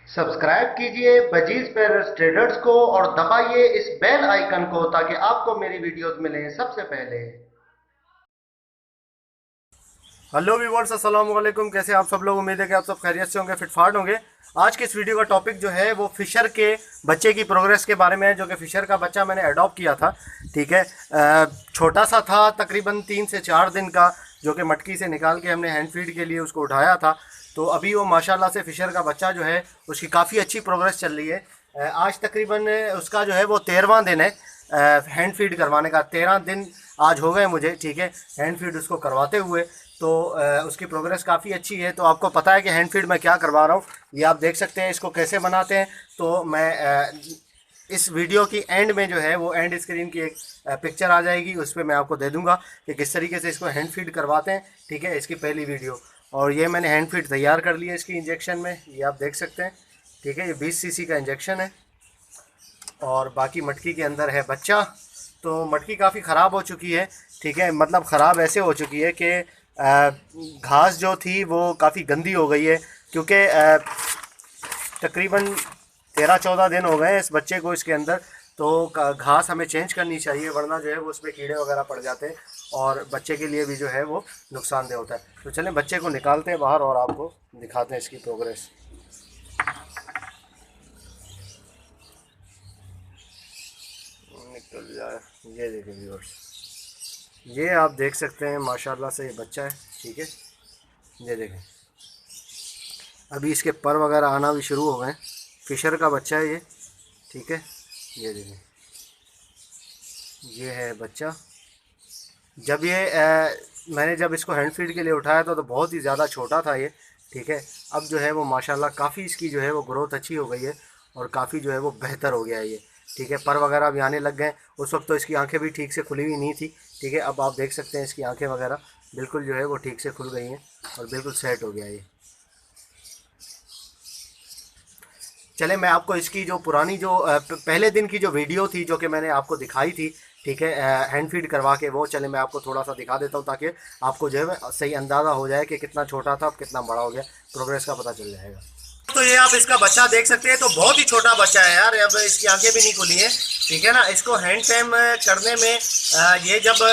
Subscribe कीजिए budgies पेरस traders को और दबाइए इस बेल आइकन को ताकि आपको मेरी वीडियोस मिलें सबसे पहले। हेलो व्यूवर्स, अस्सलाम वालेकुम। कैसे आप सब लोग? उम्मीद है कि आप सब खैरियत से होंगे, फिटफाट होंगे। आज की इस वीडियो का टॉपिक जो है वो फिशर के बच्चे की प्रोग्रेस के बारे में है, जो कि फिशर का बच्चा मैंने अडॉप्ट किया था। ठीक है, छोटा सा था, तकरीबन 3 से 4 दिन का, जो कि मटकी से निकाल के हमने हैंड फीड के लिए उसको उठाया था। तो अभी वो माशाल्लाह से फिशर का बच्चा जो है उसकी काफ़ी अच्छी प्रोग्रेस चल रही है। आज तकरीबन उसका जो है वो 13वां दिन है हैंड फीड करवाने का। 13 दिन आज हो गए मुझे, ठीक है, हैंड फीड उसको करवाते हुए। तो उसकी प्रोग्रेस काफ़ी अच्छी है। तो आपको पता है कि हैंड फीड मैं क्या करवा रहा हूँ, ये आप देख सकते हैं इसको कैसे बनाते हैं। तो मैं इस वीडियो की एंड में जो है वो एंड स्क्रीन की एक पिक्चर आ जाएगी, उस पर मैं आपको दे दूंगा कि किस तरीके से इसको हैंड फीड करवाते हैं। ठीक है, इसकी पहली वीडियो। और ये मैंने हैंड फीड तैयार कर लिया इसकी इंजेक्शन में, ये आप देख सकते हैं। ठीक है, ये 20 सीसी का इंजेक्शन है और बाकी मटकी के अंदर है बच्चा। तो मटकी काफ़ी ख़राब हो चुकी है। ठीक है, मतलब ख़राब ऐसे हो चुकी है कि घास जो थी वो काफ़ी गंदी हो गई है, क्योंकि तकरीबन 13-14 दिन हो गए इस बच्चे को इसके अंदर। तो घास हमें चेंज करनी चाहिए, वरना जो है वो उसमें कीड़े वगैरह पड़ जाते हैं और बच्चे के लिए भी जो है वो नुकसानदेह होता है। तो चलें बच्चे को निकालते हैं बाहर और आपको दिखाते हैं इसकी प्रोग्रेस। निकल जाए, ये देखें व्यूअर्स, ये आप देख सकते हैं माशाल्लाह से ये बच्चा है। ठीक है, ये देखें, अभी इसके पर वगैरह आना भी शुरू हो गए। फिशर का बच्चा है ये। ठीक है, ये देखें, ये है बच्चा। जब ये मैंने जब इसको हैंड फीड के लिए उठाया था तो बहुत ही ज़्यादा छोटा था ये। ठीक है, अब जो है वो माशाल्लाह काफ़ी इसकी जो है वो ग्रोथ अच्छी हो गई है और काफ़ी जो है वो बेहतर हो गया है ये। ठीक है, पर वगैरह भी आने लग गए। उस वक्त तो इसकी आंखें भी ठीक से खुली हुई नहीं थी। ठीक है, अब आप देख सकते हैं इसकी आंखें वगैरह बिल्कुल जो है वो ठीक से खुल गई हैं और बिल्कुल सेट हो गया ये। चले मैं आपको इसकी जो पुरानी जो पहले दिन की जो वीडियो थी जो कि मैंने आपको दिखाई थी, ठीक है, हैंड फीड करवा के, वो चले मैं आपको थोड़ा सा दिखा देता हूँ ताकि आपको जो है सही अंदाज़ा हो जाए कि कितना छोटा था अब कितना बड़ा हो गया, प्रोग्रेस का पता चल जाएगा। तो ये आप इसका बच्चा देख सकते हैं, तो बहुत ही छोटा बच्चा है यार, अब इसकी आंखें भी नहीं खुली हैं। ठीक है ना, इसको हैंड टाइम करने में ये जब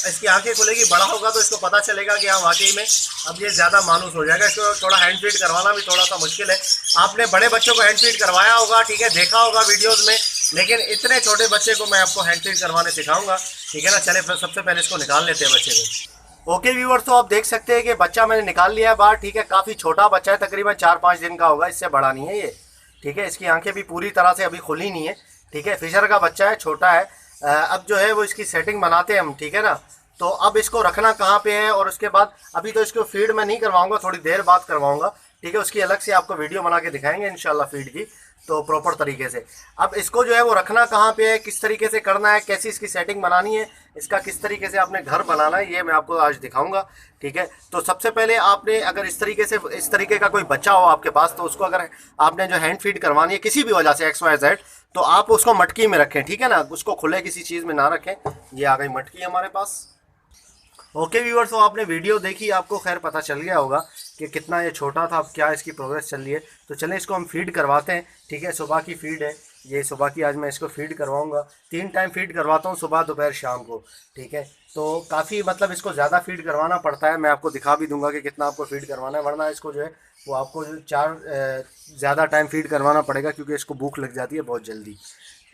इसकी आंखें खुलेगी, बड़ा होगा तो इसको पता चलेगा कि हाँ वाकई में अब ये ज़्यादा मानूस हो जाएगा। इसको थोड़ा हैंड फीड करवाना भी थोड़ा सा मुश्किल है। आपने बड़े बच्चों को हैंड फीड करवाया होगा, ठीक है, देखा होगा वीडियोज़ में, लेकिन इतने छोटे बच्चे को मैं आपको हैंड फीड करवाने सिखाऊंगा। ठीक है ना, चले फिर सबसे पहले इसको निकाल लेते हैं बच्चे को। ओके व्यूअर्स, तो आप देख सकते हैं कि बच्चा मैंने निकाल लिया है बाहर। ठीक है, काफ़ी छोटा बच्चा है, तकरीबन 4-5 दिन का होगा, इससे बड़ा नहीं है ये। ठीक है, इसकी आंखें भी पूरी तरह से अभी खुली नहीं है। ठीक है, फिशर का बच्चा है, छोटा है। अब जो है वो इसकी सेटिंग बनाते हैं हम। ठीक है ना, तो अब इसको रखना कहाँ पे है और उसके बाद अभी तो इसको फीड मैं नहीं करवाऊंगा, थोड़ी देर बाद करवाऊंगा। ठीक है, उसकी अलग से आपको वीडियो बना के दिखाएंगे इंशाल्लाह फीड की, तो प्रॉपर तरीके से। अब इसको जो है वो रखना कहाँ पे है, किस तरीके से करना है, कैसी इसकी सेटिंग बनानी है, इसका किस तरीके से आपने घर बनाना है, ये मैं आपको आज दिखाऊंगा। ठीक है, तो सबसे पहले आपने अगर इस तरीके से, इस तरीके का कोई बच्चा हो आपके पास, तो उसको अगर आपने जो हैंड फीड करवानी है किसी भी वजह से XYZ, तो आप उसको मटकी में रखें। ठीक है ना, उसको खुले किसी चीज़ में ना रखें। ये आ गई मटकी हमारे पास। ओके व्यूअर्स, तो आपने वीडियो देखी, आपको खैर पता चल गया होगा कि कितना ये छोटा था, अब क्या इसकी प्रोग्रेस चल रही है। तो चलें इसको हम फीड करवाते हैं। ठीक है, सुबह की फीड है ये, सुबह की आज मैं इसको फीड करवाऊंगा। 3 टाइम फीड करवाता हूँ, सुबह दोपहर शाम को। ठीक है, तो काफ़ी मतलब इसको ज़्यादा फीड करवाना पड़ता है। मैं आपको दिखा भी दूंगा कि कितना आपको फीड करवाना है, वरना इसको जो है वो आपको जो ज़्यादा टाइम फीड करवाना पड़ेगा, क्योंकि इसको भूख लग जाती है बहुत जल्दी।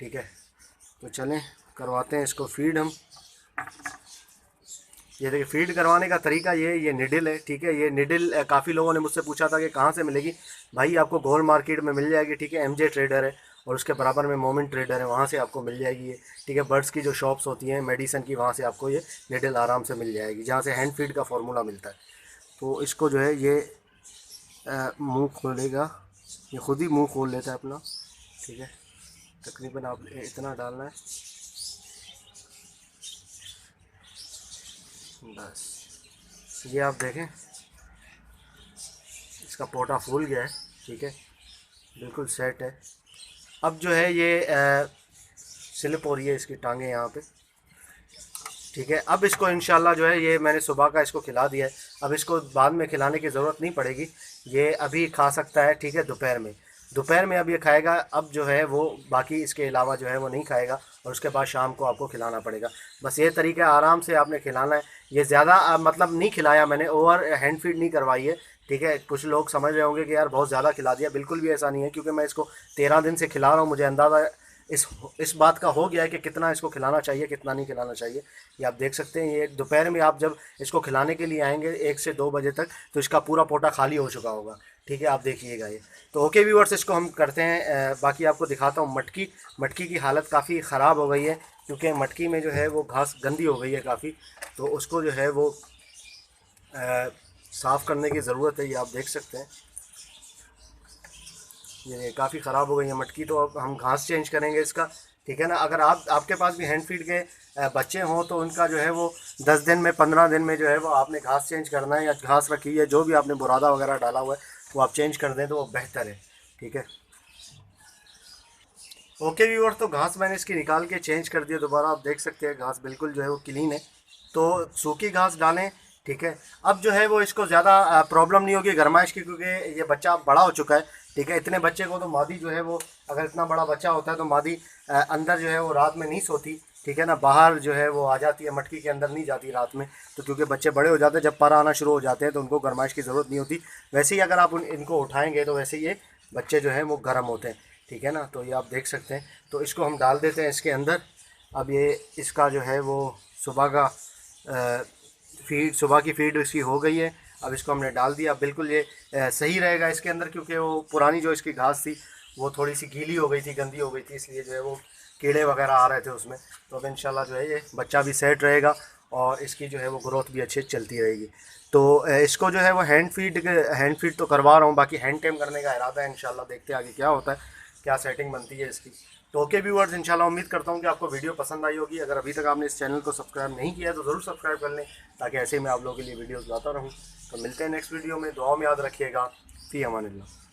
ठीक है, तो चलें करवाते हैं इसको फीड हम। ये देखिए, फीड करवाने का तरीका ये निडिल है। ठीक है, ये निडिल काफ़ी लोगों ने मुझसे पूछा था कि कहाँ से मिलेगी। भाई आपको गोल मार्केट में मिल जाएगी। ठीक है, MJ ट्रेडर है और उसके बराबर में मोमेंट ट्रेडर है, वहाँ से आपको मिल जाएगी ये। ठीक है, बर्ड्स की जो शॉप्स होती हैं मेडिसन की, वहाँ से आपको ये निडिल आराम से मिल जाएगी, जहाँ से हैंड फीड का फार्मूला मिलता है। तो इसको जो है ये मुँह खोलेगा, ये खुद ही मुँह खोल लेता है अपना। ठीक है, तकरीबन आप इतना डालना है बस। ये आप देखें, इसका पोटा फूल गया है। ठीक है, बिल्कुल सेट है। अब जो है ये स्लिप हो रही है इसकी टांगें यहाँ पे। ठीक है, अब इसको इंशाल्लाह जो है, ये मैंने सुबह का इसको खिला दिया है, अब इसको बाद में खिलाने की ज़रूरत नहीं पड़ेगी, ये अभी खा सकता है। ठीक है, दोपहर में दोपहर में अब ये खाएगा, अब जो है वो बाकी इसके अलावा जो है वो नहीं खाएगा, और उसके बाद शाम को आपको खिलाना पड़ेगा। बस ये तरीका आराम से आपने खिलाना है। ये ज़्यादा मतलब नहीं खिलाया मैंने, ओवर हैंड फीड नहीं करवाई है, ठीक है। कुछ लोग समझ रहे होंगे कि यार बहुत ज़्यादा खिला दिया, बिल्कुल भी ऐसा नहीं है, क्योंकि मैं इसको 13 दिन से खिला रहा हूँ। मुझे अंदाज़ा इस बात का हो गया है कि कितना इसको खिलाना चाहिए, कितना नहीं खिलाना चाहिए। ये आप देख सकते हैं, ये दोपहर में आप जब इसको खिलाने के लिए आएंगे 1 से 2 बजे तक, तो इसका पूरा पोटा खाली हो चुका होगा, ठीक है। आप देखिएगा ये। तो ओके व्यूअर्स, इसको हम करते हैं। बाकी आपको दिखाता हूँ मटकी। मटकी की हालत काफ़ी ख़राब हो गई है, क्योंकि मटकी में जो है वो घास गंदी हो गई है काफ़ी, तो उसको जो है वो साफ़ करने की ज़रूरत है। ये आप देख सकते हैं, ये काफ़ी ख़राब हो गई है मटकी। तो अब हम घास चेंज करेंगे इसका, ठीक है ना। अगर आपके पास भी हैंड फीड के बच्चे हों तो उनका जो है वो 10 दिन में 15 दिन में जो है वो आपने घास चेंज करना है, या घास रखी है जो भी आपने बुरादा वगैरह डाला हुआ है वो आप चेंज कर दें तो वो बेहतर है, ठीक है। ओके व्यूअर, तो घास मैंने इसकी निकाल के चेंज कर दिया दोबारा। आप देख सकते हैं घास बिल्कुल जो है वो क्लीन है। तो सूखी घास डालें, ठीक है। अब जो है वो इसको ज़्यादा प्रॉब्लम नहीं होगी गरमाइश की, क्योंकि ये बच्चा बड़ा हो चुका है, ठीक है। इतने बच्चे को तो मादी जो है वो, अगर इतना बड़ा बच्चा होता है तो मादी अंदर जो है वो रात में नहीं सोती, ठीक है ना। बाहर जो है वो आ जाती है, मटकी के अंदर नहीं जाती रात में। तो क्योंकि बच्चे बड़े हो जाते हैं, जब पर आना शुरू हो जाते हैं तो उनको गरमाइश की ज़रूरत नहीं होती। वैसे ही अगर आप इनको उठाएंगे तो वैसे ये बच्चे जो हैं वो गर्म होते हैं, ठीक है ना। तो ये आप देख सकते हैं। तो इसको हम डाल देते हैं इसके अंदर। अब ये इसका जो है वो सुबह का सुबह की फीड इसकी हो गई है। अब इसको हमने डाल दिया। बिल्कुल ये सही रहेगा इसके अंदर, क्योंकि वो पुरानी जो इसकी घास थी वो थोड़ी सी गीली हो गई थी, गंदी हो गई थी, इसलिए जो है वो कीड़े वगैरह आ रहे थे उसमें। तो अब इंशाल्लाह जो है ये बच्चा भी सेट रहेगा और इसकी जो है वो ग्रोथ भी अच्छी चलती रहेगी। तो इसको जो है वो हैंड फीड तो करवा रहा हूँ, बाकी हैंड टेम करने का इरादा है। इंशाल्लाह देखते हैं आगे क्या होता है, क्या सेटिंग बनती है इसकी। तो ओके व्यूअर्स, इंशाल्लाह उम्मीद करता हूँ कि आपको वीडियो पसंद आई होगी। अगर अभी तक आपने इस चैनल को सब्सक्राइब नहीं किया है तो ज़रूर सब्सक्राइब कर लें, ताकि ऐसे ही मैं आप लोगों के लिए वीडियोस लाता रहूँ। तो मिलते हैं नेक्स्ट वीडियो में। दुआ में याद रखिएगा। फ़ी अमानिल्लाह।